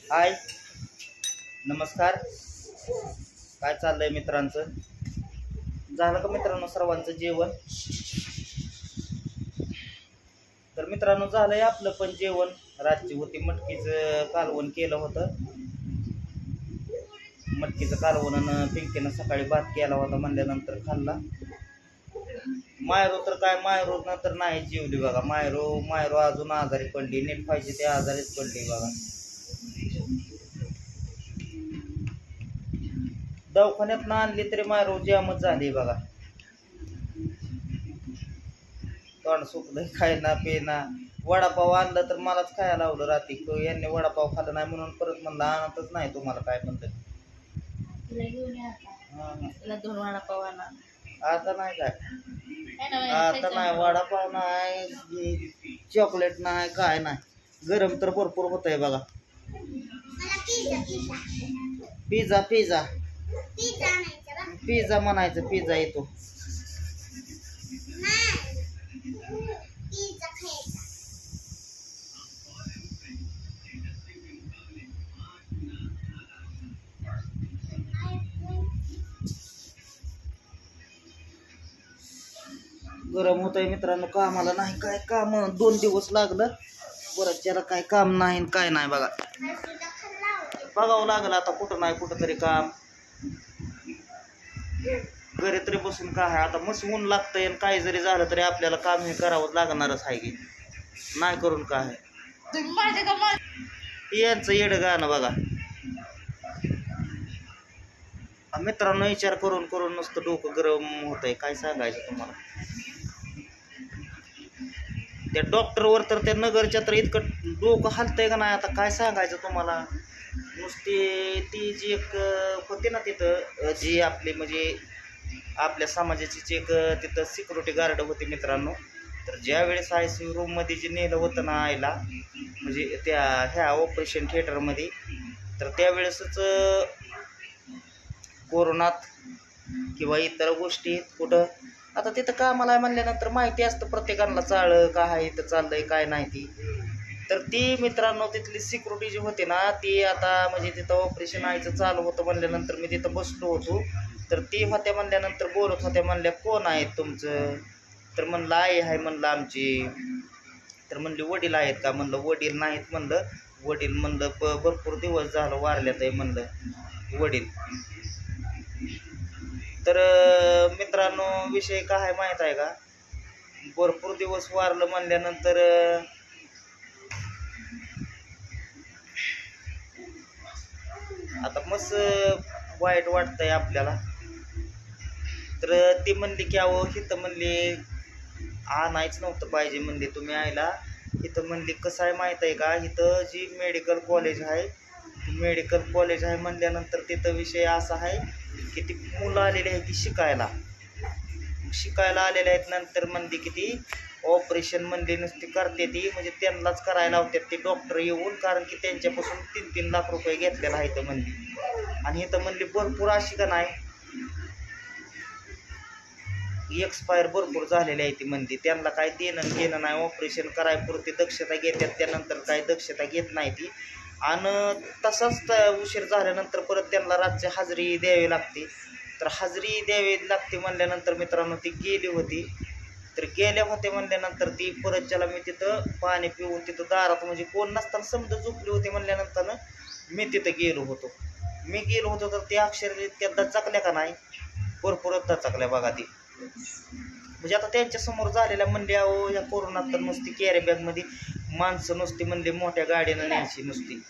हाय, नमस्कार. काय चाललंय मित्रांचं? झालं का मित्रांनो सर्वांचं जेवण? तर मित्रांनो झालंय आपलं पण जेवण. रातची होती मटकीचं कालवण केलं होतं. मटकीचं कालवण पिंकीनं सकाळी भात केला होता, म्हणल्यानंतर खाल्ला. मायरो तर काय, मायरो नंतर नाही जेवली बघा. मायरो अजून आजारी पडली. नीट पाहिजे ते आजारीच पडली बघा. दवाखान्यात ना आणली तरी मायरो जामच झाली बघा. तोंड सुकलंय, खायला पेना. वडापाव आणलं तर मलाच खायला लावलं रात्री. यांनी वडापाव खाल्ला नाही म्हणून परत म्हणलं आणतच नाही तुम्हाला काय म्हणलं. दोन वडापाव आणा. आता नाही काय, आता नाही वडापाव नाही, चॉकलेट नाही, काय नाही. गरम तर भरपूर होत आहे बघा. पिझ्झा पिझ्झा पिझ्झा म्हणायचं, पिझ्झा येतो. गरम होत आहे मित्रांनो. कामाला नाही काय, काम 2 दिवस लागलं. परत त्याला काय काम नाही काय नाही बघा. बघावं लागलं आता कुठं नाही कुठं तरी काम. घरी तरी बसून काय आहे आता, मस्त ऊन लागतंय. आणि काही जरी झालं तरी आपल्याला काम हे करावं लागणारच आहे की नाही. करून काय यांचं येडं गाणं बघा मित्रांनो. विचार करून करून नुसतं डोकं गरम होत आहे. काय सांगायचं तुम्हाला. त्या डॉक्टरवर तर त्या नगरच्या तर इतकं डोकं हलतंय का नाही आता, काय सांगायचं तुम्हाला. नुसती ती जी एक होती ना तिथं, जी आपली म्हणजे आपल्या समाजाची एक तिथं सिक्युरिटी गार्ड होती मित्रांनो. तर ज्या वेळेस ICU रूममध्ये जे नेलं होतं ना आईला, म्हणजे त्या ह्या ऑपरेशन थिएटरमध्ये, तर त्यावेळेसच कोरोनात किंवा इतर गोष्टी कुठं आता तिथं कामाला म्हणल्यानंतर माहिती असतं प्रत्येकाला चाळ काय इथं चाललंय काय नाही ती. तर ती मित्रांनो तिथली सिक्युरिटी जी होती ना ती आता म्हणजे तिथं ऑपरेशन आईचं चालू होतं म्हणल्यानंतर मी तिथं बसलो होतो. तर ती होत्या म्हणल्यानंतर बोलत होत्या. म्हणल्या कोण आहे तुमचं? तर म्हणलं आई आहे म्हणलं आमची. तर म्हणली वडील आहेत का? म्हणलं वडील नाहीत म्हणलं. वडील म्हणलं भरपूर दिवस झालं वारल्यात आहे म्हणलं वडील. तर मित्रांनो विषय काय आहे माहीत आहे का, भरपूर दिवस वारलं म्हणल्यानंतर आता मस्त वाईट वाटतंय आपल्याला. तर ती म्हणली की अहो इथं म्हणली आणायच नव्हतं पाहिजे म्हणली तुम्ही आईला. इथं म्हणली कसं आहे माहीत आहे का, इथं जी मेडिकल कॉलेज आहे म्हणल्यानंतर तिथं विषय असा आहे की ती मुलं आलेली आहे ती शिकायला आलेले आहेत. नंतर म्हणली की ती ऑपरेशन म्हणली नुसती करते ती, म्हणजे त्यांनाच करायला लावतात ते डॉक्टर येऊन, कारण की त्यांच्यापासून 3-3 लाख रुपये घेतलेला आहे तर म्हणली. आणि इथं म्हणली भरपूर अशी का नाही एक्सपायर भरपूर झालेली आहे ती म्हणली. त्यांना काय देणं घेणं नाही, ऑपरेशन करायपुरती दक्षता घेतात, त्यानंतर काय दक्षता घेत नाही ती. आणि तसाच उशीर झाल्यानंतर परत त्यांना रातची हजेरी द्यावी लागते. तर हजेरी द्यावी लागते म्हणल्यानंतर मित्रांनो ती गेली होती. तर गेल्या होत्या म्हणल्यानंतर ती परत ज्याला मी तिथं पाणी पिऊन तिथं दारात म्हणजे कोण नसताना समजा झोपली होती म्हणल्यानंतर मी तिथं गेलो होतो. मी गेलो होतो तर ते अक्षर इतक्या दचकल्या का नाही, भरपूरच दचकल्या बघा ती. म्हणजे आता त्यांच्यासमोर झालेल्या म्हणले अहो या कोरोनात तर नुसती कॅरी बॅगमध्ये माणसं नुसती म्हणली मोठ्या गाडीनं न्यायची नुसती.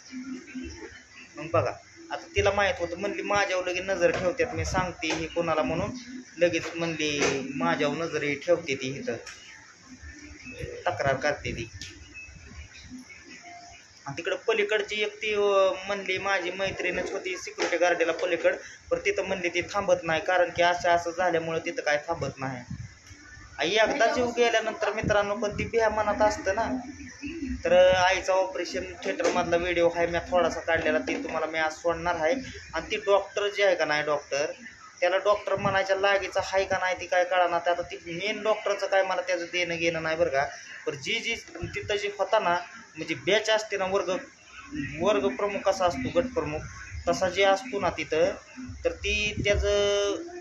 मग बघा आता तिला माहीत होतं म्हणली माझ्यावर लगेच नजर ठेवतात, मी सांगते हे कोणाला म्हणून लगेच म्हणली माझ्यावर नजर ठेवते ती, इथं तक्रार करते ती. आणि तिकडं पलीकडची एक ती म्हणली माझी मैत्रीणच होती सिक्युरिटी गार्डला पलीकड, पण तिथं म्हणली ती थांबत नाही कारण की असं झाल्यामुळं तिथं काय थांबत नाही. एकदा जीव गेल्यानंतर मित्रांनो पण ती भ्या मनात असतं ना. तर आईचा ऑपरेशन थिएटरमधला व्हिडिओ आहे मी थोडासा काढलेला, ती तुम्हाला मी आज सोडणार आहे. आणि ती डॉक्टर जी आहे का नाही डॉक्टर, त्याला डॉक्टर म्हणायच्या लागीचं आहे का नाही ती काय कळणार. आता ती मेन डॉक्टरचं काय मला त्याचं देणं घेणं नाही बरं का. पण जी तिथं जी होता ना म्हणजे बॅच असते ना, वर्ग प्रमुख कसा असतो गट प्रमुख तसा जे असतो ना तिथं, तर ती त्याचं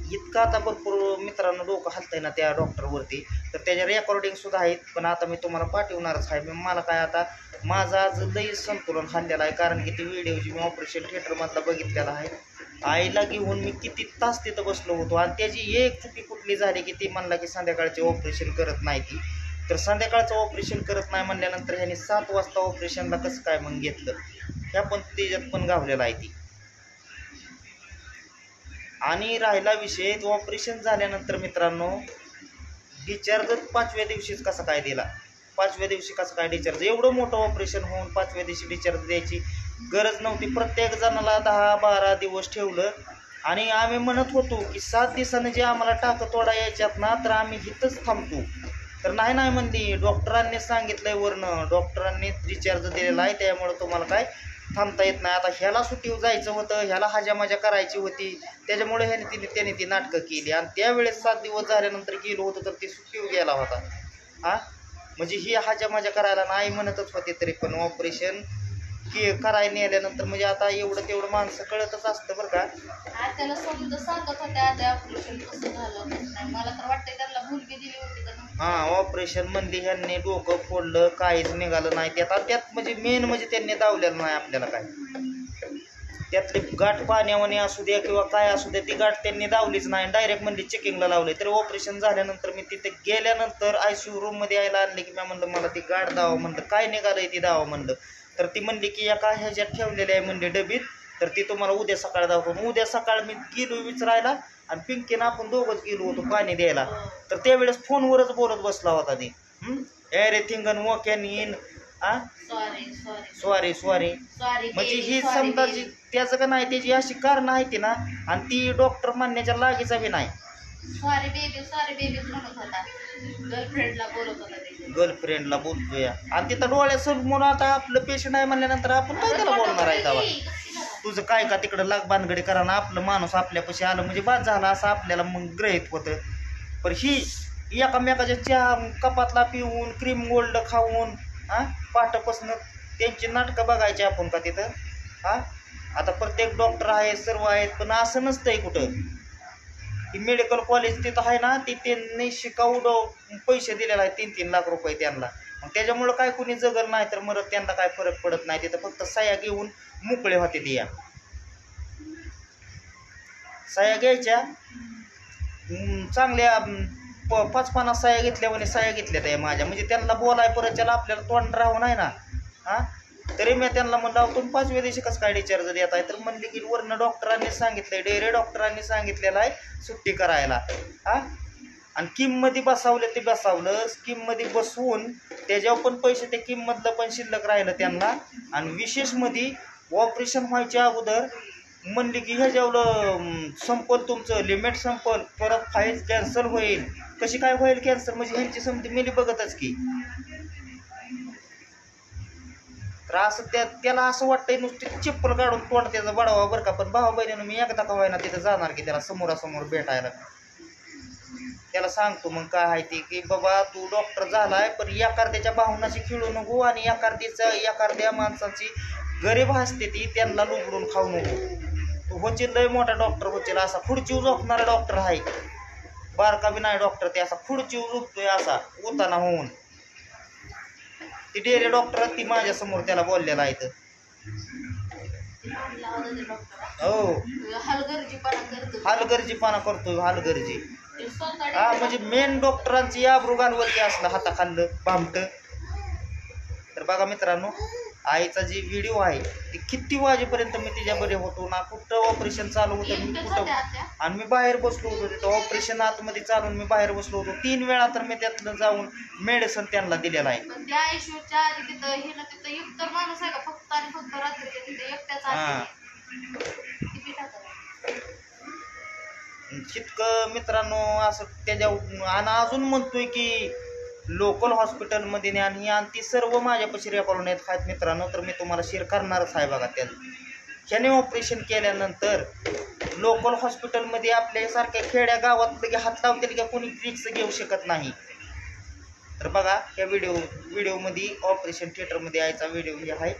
इतकं आता भरपूर मित्रांनो डोकं हलतंय ना त्या डॉक्टरवरती. तर त्याच्या रेकॉर्डिंगसुद्धा आहेत, पण आता मी तुम्हाला पाठवणारच आहे. मला काय आता माझं आज लई संतुलन हल्लेलं आहे कारण की ती व्हिडिओची मी ऑपरेशन थिएटरमधला बघितलेला आहे. आईला घेऊन मी किती तास तिथं बसलो होतो आणि त्याची एक चुकी कुठली झाली की ती म्हणला की संध्याकाळचे ऑपरेशन करत नाही ती. तर संध्याकाळचं ऑपरेशन करत नाही म्हणल्यानंतर ह्याने 7 वाजता ऑपरेशनला कसं काय मग घेतलं, ह्या पण त्याच्यात पण गावलेला आहे ती. आणि राहिला विषय ऑपरेशन झाल्यानंतर मित्रांनो डिस्चार्ज 5व्या दिवशीच कसा काय दिला, 5व्या दिवशी कसं काय डिस्चार्ज. एवढं मोठं ऑपरेशन होऊन 5व्या दिवशी डिस्चार्ज द्यायची गरज नव्हती. प्रत्येक जणाला 10-12 दिवस ठेवलं आणि आम्ही म्हणत होतो की 7 दिवसानं जे आम्हाला टाकतोडा यायच्यात ना तर आम्ही इथंच थांबतो. तर नाही म्हणली, डॉक्टरांनी सांगितलंय वरनं, डॉक्टरांनी डिस्चार्ज दिलेला आहे त्यामुळं तुम्हाला काय थांबता येत नाही. आता ह्याला सुट्टीवर जायचं होतं, ह्याला हजामजा करायची होती, त्याच्यामुळे त्याने ती नाटकं केली. आणि त्यावेळेस 7 दिवस झाल्यानंतर गेलो होतो तर ती सुट्टीवर गेला होता. म्हणजे ही हजामजा करायला नाही म्हणतच होते तरी पण ऑपरेशन करायला नेल्यानंतर म्हणजे आता एवढं तेवढं माणसं कळतच असतं बरं का. त्याला समजा सांगत होत्या त्या ऑपरेशन कसं झालं नाही, मला तर वाटतंय त्यांना भूल बी दिली होती का. ऑपरेशन म्हणली ह्यांनी डोकं फोडलं, काहीच निघालं नाही त्यात म्हणजे मेन म्हणजे त्यांनी दावलेलं नाही आपल्याला काय. त्यातली गाठ पाण्यावानी असू द्या किंवा काय असू द्या ती गाठ त्यांनी दावलीच नाही, डायरेक्ट म्हणली चेकिंगला लावले. तर ऑपरेशन झाल्यानंतर मी तिथे गेल्यानंतर ICU रूममध्ये यायला आणले की मी म्हणलं मला ती गाठ दावा, म्हणलं काय निघालंय ती दावा म्हणलं. तर ती म्हणली की एका ह्याच्यात ठेवलेली आहे म्हणली डबीत, तर ती तुम्हाला उद्या सकाळ दाखवून. उद्या सकाळ मी गेलो विचारायला आणि पिंकीनं आपण दोघंच गेलो होतो पाणी द्यायला. तर त्यावेळेस फोनवरच बोलत बसला होता ती, एव्हरीथिंग अन वॉक अँड इन सॉरी म्हणजे ही समजा त्याचं का नाही त्याची अशी कारण आहे ती ना. आणि ती डॉक्टर म्हणण्याच्या लागीचा बी नाही. सॉरी बेबी म्हणत होता, गर्लफ्रेंडला बोलत होता, गर्लफ्रेंडला बोलतोय. आणि तिथं डोळ्यासमोर आता आपलं पेशंट आहे म्हणल्यानंतर आपण काय त्याला बोलणार आहे तेव्हा. तुझं काय का तिकडं लाग भानगडी करा ना, आपलं माणूस आपल्यापाशी आलं म्हणजे बाद झाला असं आपल्याला मग गृहीत होतं. पण ही एकामेकाच्या चहा कपातला पिऊन क्रीम गोल्ड खाऊन पाठपासून त्यांची नाटकं बघायची आपण का तिथं. आता प्रत्येक डॉक्टर आहे सर्व आहेत पण असं नसतंय कुठं. ती मेडिकल कॉलेज तिथं आहे ना, ती त्यांनी शिकाऊ पैसे दिलेले आहेत 3-3 लाख रुपये त्यांना. मग त्याच्यामुळं काय कुणी जगल नाही तर मरत त्यांना काय फरक पडत नाही. तिथं फक्त सह्या घेऊन मोकळे होते ती. सह्या घ्यायच्या चांगल्या 5-50 सह्या घेतल्या म्हणे, सह्या घेतल्या त्या माझ्या म्हणजे त्यांना बोलाय परत त्याला आपल्याला तोंड राहू नाही ना. तरी मी त्यांना म्हणलं तुम्ही 5व्या दिवशी कसं काय डिस्चार्ज देत आहे. तर म्हणले की वरनं डॉक्टरांनी सांगितलंय, डेरे डॉक्टरांनी सांगितलेलं आहे सुट्टी करायला. आणि किममध्ये बसवलं ते बसवलं, स्कीममध्ये बसवून त्याच्यावर पण पैसे त्या किममधलं पण शिल्लक राहिलं त्यांना. आणि विशेषमध्ये ऑपरेशन व्हायच्या अगोदर म्हणले की ह्याच्यावलं संपल तुमचं लिमिट संपल, परत फाईल कॅन्सल होईल. कशी काय होईल कॅन्सल म्हणजे ह्यांची समजी मेली बघतच की. तर असं त्याला असं वाटतंय नुसती चप्पल काढून तोंड त्याचा बडावा बरं का. पण भावा बहिणीनं मी एकदा का व्हायना तिथं जाणार की त्याला समोरासमोर भेटायला. त्याला सांगतो मग काय आहे ते की बाबा तू डॉक्टर झालाय पण एखाद्याच्या भावनाशी खेळू नको आणि एखाद्या माणसाची गरीब असते ती त्यांना लुबडून खाऊ नको. तू होशील लय मोठा डॉक्टर होशील. असा खुर्चीवर झोपणारा डॉक्टर आहे, बारका बी नाही डॉक्टर, ते असा खुर्चीवर झोपतोय असा उताना होऊन. ती डेरे डॉक्टर ती माझ्या समोर त्याला बोललेला आहे तर हो हलगर्जीपणा करतोय हलगर्जी. हा म्हणजे मेन डॉक्टरांची आबरू घालवती असलं हाताखाल्लं भामट. तर बघा मित्रांनो, आईचा जी व्हिडिओ आहे ती किती वाजेपर्यंत मी तिच्या बरे होतो ना, कुठं ऑपरेशन चालू होतं मी कुठं, आणि मी बाहेर बसलो होतो तिथं ऑपरेशन आतमध्ये चालून मी बाहेर बसलो होतो 3 वेळा. तर मी त्यातनं जाऊन मेडिसिन त्यांना दिलेलं आहे. इतकं मित्रांनो असं त्याच्या आणि अजून म्हणतोय की लोकल हॉस्पिटलमध्ये नाही, आणि ती सर्व माझ्यापाशी रेकॉर्ड आहेत मित्रांनो. तर मी तुम्हाला शेअर करणारच आहे बघा. ह्याने ऑपरेशन केल्यानंतर लोकल हॉस्पिटलमध्ये आपल्यासारख्या खेड्या गावात लगे हात लावतील का कोणी रिक्स घेऊ शकत नाही. तर बघा या व्हिडिओमध्ये ऑपरेशन थिएटरमध्ये यायचा व्हिडिओ हे आहे,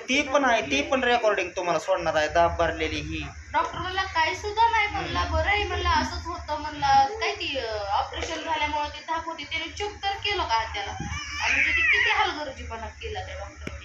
ती पण आहे, ती पण रेकॉर्डिंग तुम्हाला सोडणार आहे. दाब भरलेली ही डॉक्टरला काही सुद्धा नाही म्हणला, बरं आहे म्हणला, असंच होतं म्हणला. काय ती ऑपरेशन झाल्यामुळे ती धाप होती, त्याने चूक तर केलं का त्याला, आणि किती हलगर्जीपणा केला त्या डॉक्टरने.